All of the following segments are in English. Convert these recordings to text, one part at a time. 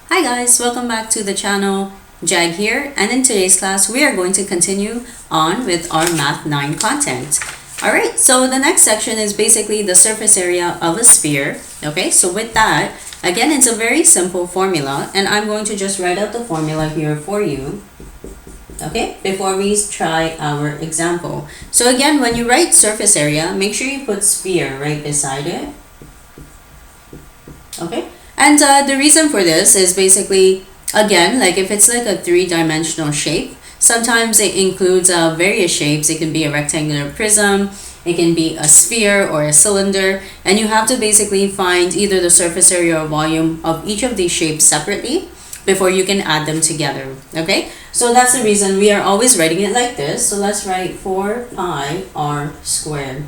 Hi guys, welcome back to the channel. Jag here, and in today's class we are going to continue on with our Math 9 content. Alright, so the next section is basically the surface area of a sphere. Okay, so with that, again, it's a very simple formula, and I'm going to just write out the formula here for you. Okay, before we try our example. So again, when you write surface area, make sure you put sphere right beside it. Okay, and the reason for this is basically, again, like if it's like a three-dimensional shape, sometimes it includes various shapes. It can be a rectangular prism, it can be a sphere or a cylinder, and you have to basically find either the surface area or volume of each of these shapes separately before you can add them together. Okay, so that's the reason we are always writing it like this. So let's write 4 pi r squared.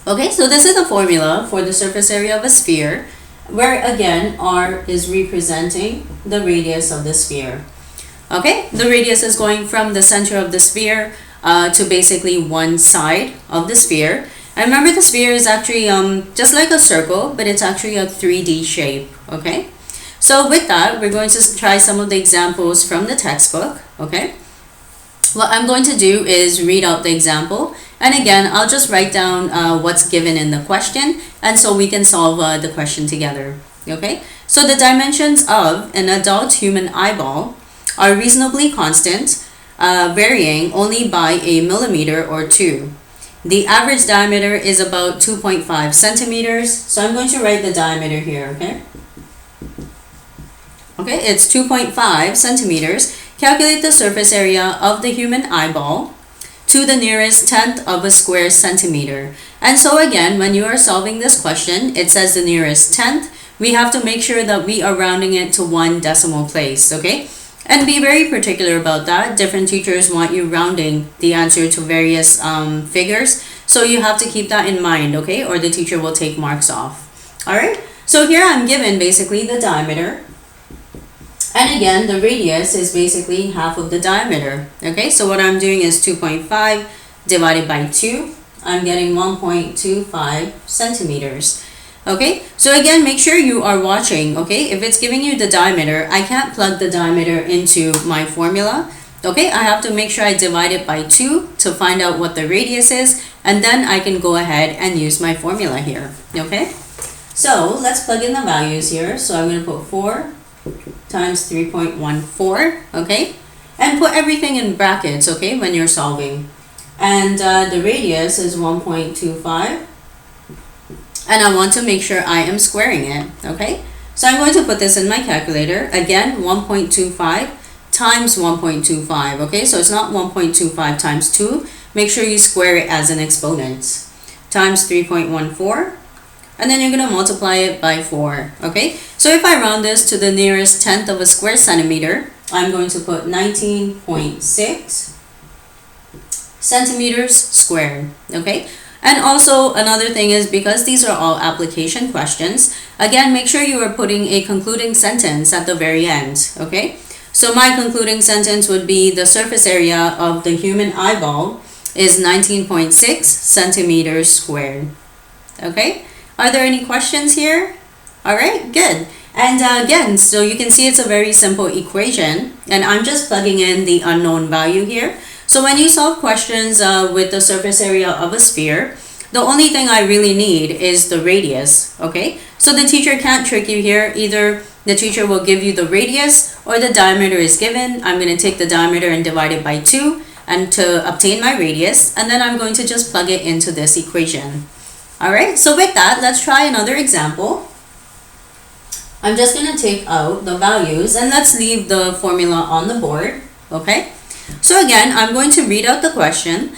Okay, so this is the formula for the surface area of a sphere, where again r is representing the radius of the sphere. Okay, the radius is going from the center of the sphere to basically one side of the sphere. And remember, the sphere is actually just like a circle, but it's actually a 3D shape. Okay, so with that, we're going to try some of the examples from the textbook. Okay, what I'm going to do is read out the example, and again, I'll just write down what's given in the question, and so we can solve the question together. Okay, so the dimensions of an adult human eyeball are reasonably constant, varying only by a millimeter or two. The average diameter is about 2.5 centimeters. So I'm going to write the diameter here, okay? Okay, it's 2.5 centimeters. Calculate the surface area of the human eyeball to the nearest tenth of a square centimeter. And so again, when you are solving this question, it says the nearest tenth. We have to make sure that we are rounding it to one decimal place, okay? And be very particular about that. Different teachers want you rounding the answer to various figures. So you have to keep that in mind, okay? Or the teacher will take marks off. All right, so here I'm given basically the diameter. And again, the radius is basically half of the diameter. Okay, so what I'm doing is 2.5 divided by 2. I'm getting 1.25 centimeters. Okay, so again, make sure you are watching. Okay, if it's giving you the diameter, I can't plug the diameter into my formula. Okay, I have to make sure I divide it by 2 to find out what the radius is, and then I can go ahead and use my formula here. Okay, so let's plug in the values here. So I'm going to put 4 times 3.14, okay, and put everything in brackets, okay, when you're solving. And the radius is 1.25, and I want to make sure I am squaring it, okay? So I'm going to put this in my calculator. Again, 1.25 times 1.25, okay? So it's not 1.25 times 2. Make sure you square it as an exponent. Times 3.14. And then you're going to multiply it by 4, okay? So if I round this to the nearest tenth of a square centimeter, I'm going to put 19.6 centimeters squared, okay? And also another thing is, because these are all application questions, again, make sure you are putting a concluding sentence at the very end, okay? So my concluding sentence would be the surface area of the human eyeball is 19.6 centimeters squared, okay? Are there any questions here? All right, good. And again, so you can see it's a very simple equation, and I'm just plugging in the unknown value here. So when you solve questions with the surface area of a sphere, the only thing I really need is the radius, okay? So the teacher can't trick you here. Either the teacher will give you the radius or the diameter is given. I'm going to take the diameter and divide it by 2 and to obtain my radius, and then I'm going to just plug it into this equation. All right, so with that, let's try another example. I'm just going to take out the values, and let's leave the formula on the board, okay? So again, I'm going to read out the question.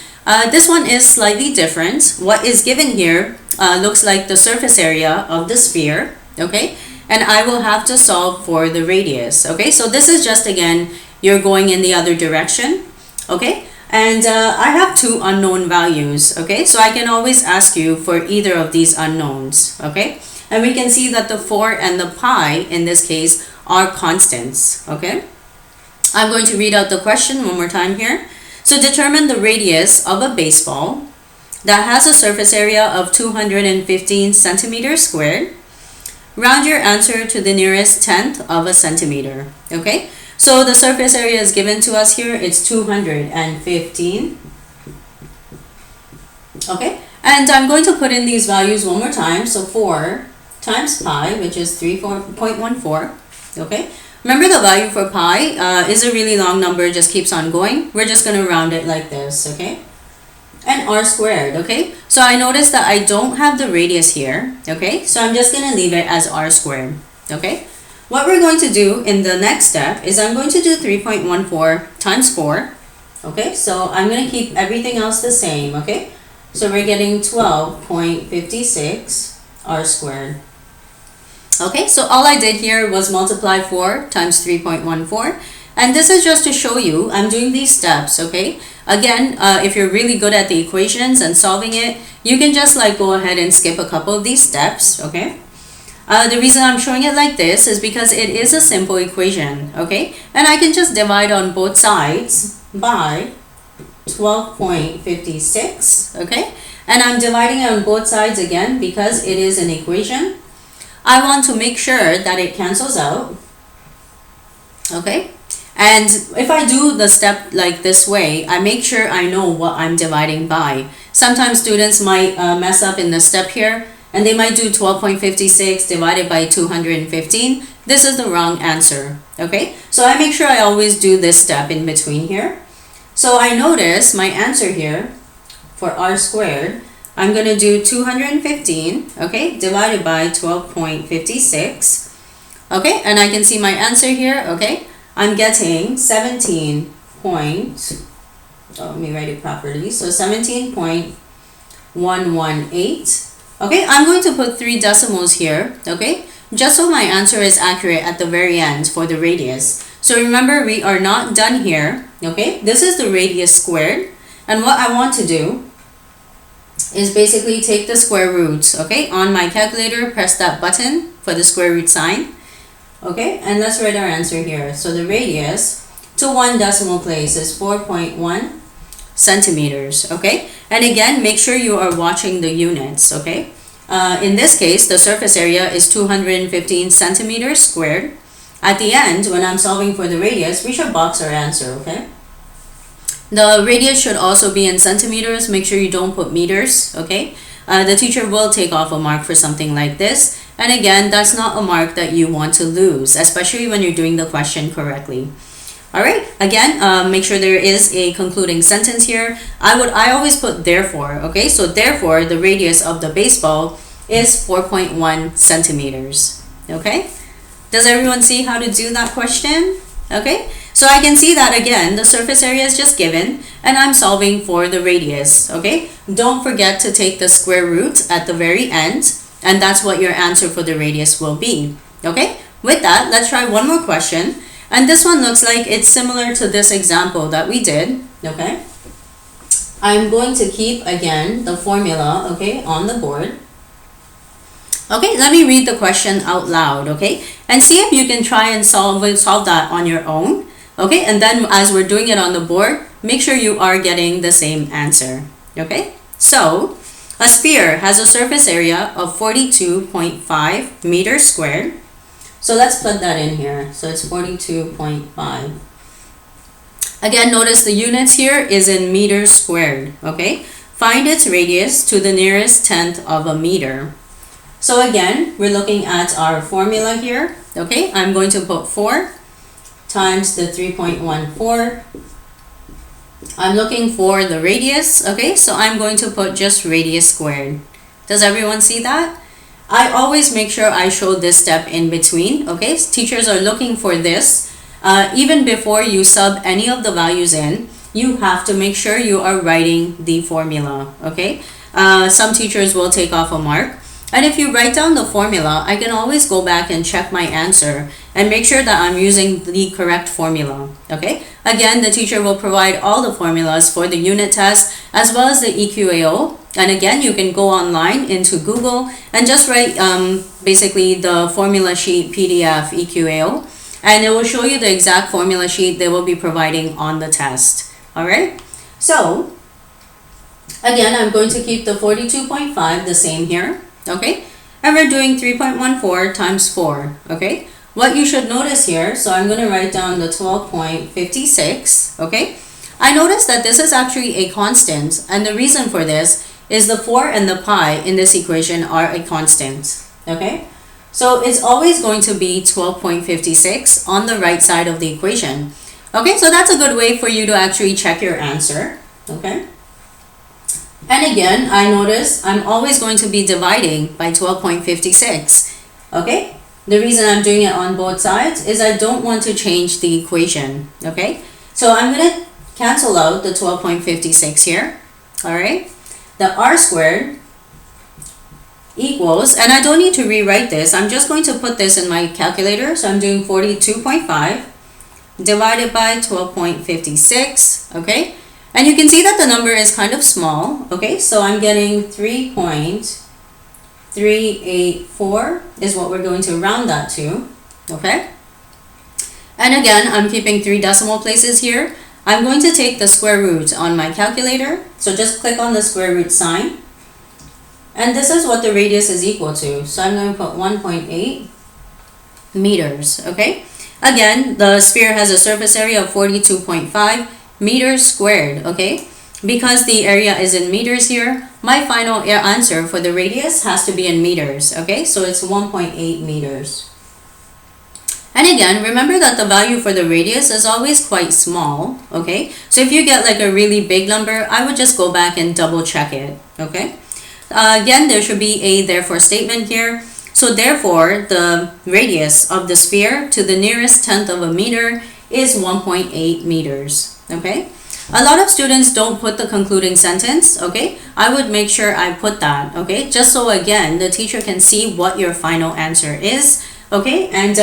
This one is slightly different. What is given here looks like the surface area of the sphere, okay? And I will have to solve for the radius, okay? So this is just, again, you're going in the other direction, okay? And I have two unknown values, okay? So I can always ask you for either of these unknowns, okay? And we can see that the 4 and the pi, in this case, are constants, okay? I'm going to read out the question one more time here. So determine the radius of a baseball that has a surface area of 215 centimeters squared round your answer to the nearest tenth of a centimeter. Okay, so the surface area is given to us here. It's 215. Okay, and I'm going to put in these values one more time. So 4 times pi, which is 3.14. Okay, remember the value for pi is a really long number, it just keeps on going. We're just going to round it like this. Okay, and r squared. Okay, so I noticed that I don't have the radius here. Okay, so I'm just going to leave it as r squared. Okay, what we're going to do in the next step is I'm going to do 3.14 times 4. Okay, so I'm going to keep everything else the same. Okay, so we're getting 12.56 r squared. Okay, so all I did here was multiply 4 times 3.14, and this is just to show you I'm doing these steps. Okay, again, if you're really good at the equations and solving it, you can just like go ahead and skip a couple of these steps. Okay, the reason I'm showing it like this is because it is a simple equation. Okay, and I can just divide on both sides by 12.56. Okay, and I'm dividing on both sides again because it is an equation. I want to make sure that it cancels out. Okay, and if I do the step like this way, I make sure I know what I'm dividing by. Sometimes students might mess up in the step here, and they might do 12.56 divided by 215. This is the wrong answer. Okay, so I make sure I always do this step in between here. So I notice my answer here for r squared, I'm going to do 215, okay, divided by 12.56. Okay, and I can see my answer here. Okay, I'm getting 17 point, let me write it properly. So 17.118. Okay, I'm going to put 3 decimals here. Okay, just so my answer is accurate at the very end for the radius. So remember, we are not done here. Okay, this is the radius squared, and what I want to do is basically take the square root. Okay, on my calculator, press that button for the square root sign. Okay, and let's write our answer here. So the radius to 1 decimal place is 4.1 centimeters. Okay, and again, make sure you are watching the units. Okay, in this case, the surface area is 215 centimeters squared. At the end, when I'm solving for the radius, we should box our answer. Okay, the radius should also be in centimeters. Make sure you don't put meters. Okay, the teacher will take off a mark for something like this, and again, that's not a mark that you want to lose, especially when you're doing the question correctly. All right, again, make sure there is a concluding sentence here. I always put therefore. Okay, so therefore the radius of the baseball is 4.1 centimeters. Okay, does everyone see how to do that question? Okay, so I can see that again, the surface area is just given, and I'm solving for the radius. Okay, don't forget to take the square root at the very end, and that's what your answer for the radius will be. Okay, with that, let's try one more question, and this one looks like it's similar to this example that we did. Okay, I'm going to keep again the formula, okay, on the board. Okay, let me read the question out loud, okay? And see if you can try and solve that on your own, okay? And then as we're doing it on the board, make sure you are getting the same answer, okay? So, a sphere has a surface area of 42.5 meters squared. So let's put that in here. So it's 42.5. Again, notice the units here is in meters squared, okay? Find its radius to the nearest tenth of a meter. So again, we're looking at our formula here. Okay, I'm going to put 4 times the 3.14. I'm looking for the radius. Okay, so I'm going to put just radius squared. Does everyone see that? I always make sure I show this step in between. Okay, teachers are looking for this. Even before you sub any of the values in, you have to make sure you are writing the formula. Okay, some teachers will take off a mark. And if you write down the formula, I can always go back and check my answer and make sure that I'm using the correct formula. Okay, again, the teacher will provide all the formulas for the unit test as well as the EQAO. And again, you can go online into Google and just write basically the formula sheet PDF EQAO, and it will show you the exact formula sheet they will be providing on the test. All right, so again, I'm going to keep the 42.5 the same here. Okay, and we're doing 3.14 times 4, okay? What you should notice here, so I'm going to write down the 12.56, okay? I noticed that this is actually a constant, and the reason for this is the 4 and the pi in this equation are a constant, okay? So it's always going to be 12.56 on the right side of the equation. Okay, so that's a good way for you to actually check your answer, okay? And again, I notice I'm always going to be dividing by 12.56, okay? The reason I'm doing it on both sides is I don't want to change the equation, okay? So I'm going to cancel out the 12.56 here, all right? The r squared equals, and I don't need to rewrite this, I'm just going to put this in my calculator. So I'm doing 42.5 divided by 12.56, okay? And you can see that the number is kind of small, okay? So I'm getting 3.384 is what we're going to round that to, okay? And again, I'm keeping 3 decimal places here. I'm going to take the square root on my calculator. So just click on the square root sign. And this is what the radius is equal to. So I'm going to put 1.8 meters, okay? Again, the sphere has a surface area of 42.5 meters squared, okay? Because the area is in meters here, my final answer for the radius has to be in meters, okay? So it's 1.8 meters. And again, remember that the value for the radius is always quite small, okay? So if you get like a really big number, I would just go back and double check it, okay? Again, there should be a therefore statement here. So therefore, the radius of the sphere to the nearest tenth of a meter is 1.8 meters, okay? A lot of students don't put the concluding sentence, okay? I would make sure I put that, okay? Just so again, the teacher can see what your final answer is, okay? And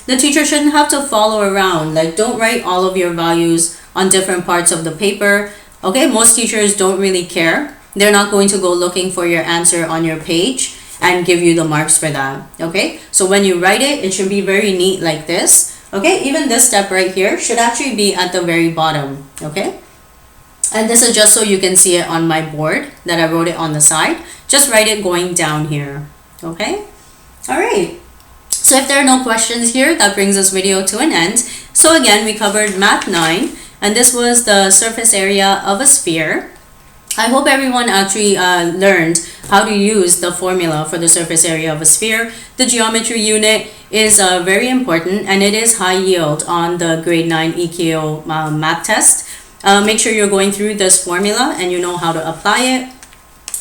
the teacher shouldn't have to follow around. Like, don't write all of your values on different parts of the paper, okay? Most teachers don't really care. They're not going to go looking for your answer on your page and give you the marks for that, okay? So when you write it, it should be very neat like this, okay? Even this step right here should actually be at the very bottom, okay? And this is just so you can see it on my board that I wrote it on the side. Just write it going down here, okay? All right. So if there are no questions here, that brings this video to an end. So again, we covered Math 9, and this was the surface area of a sphere. I hope everyone actually learned how to use the formula for the surface area of a sphere. The geometry unit is very important, and it is high yield on the grade 9 EKO math test. Make sure you're going through this formula and you know how to apply it.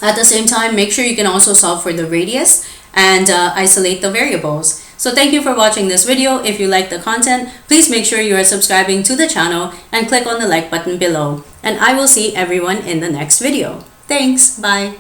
At the same time, make sure you can also solve for the radius and isolate the variables. So thank you for watching this video. If you like the content, please make sure you are subscribing to the channel and click on the like button below. And I will see everyone in the next video. Thanks. Bye.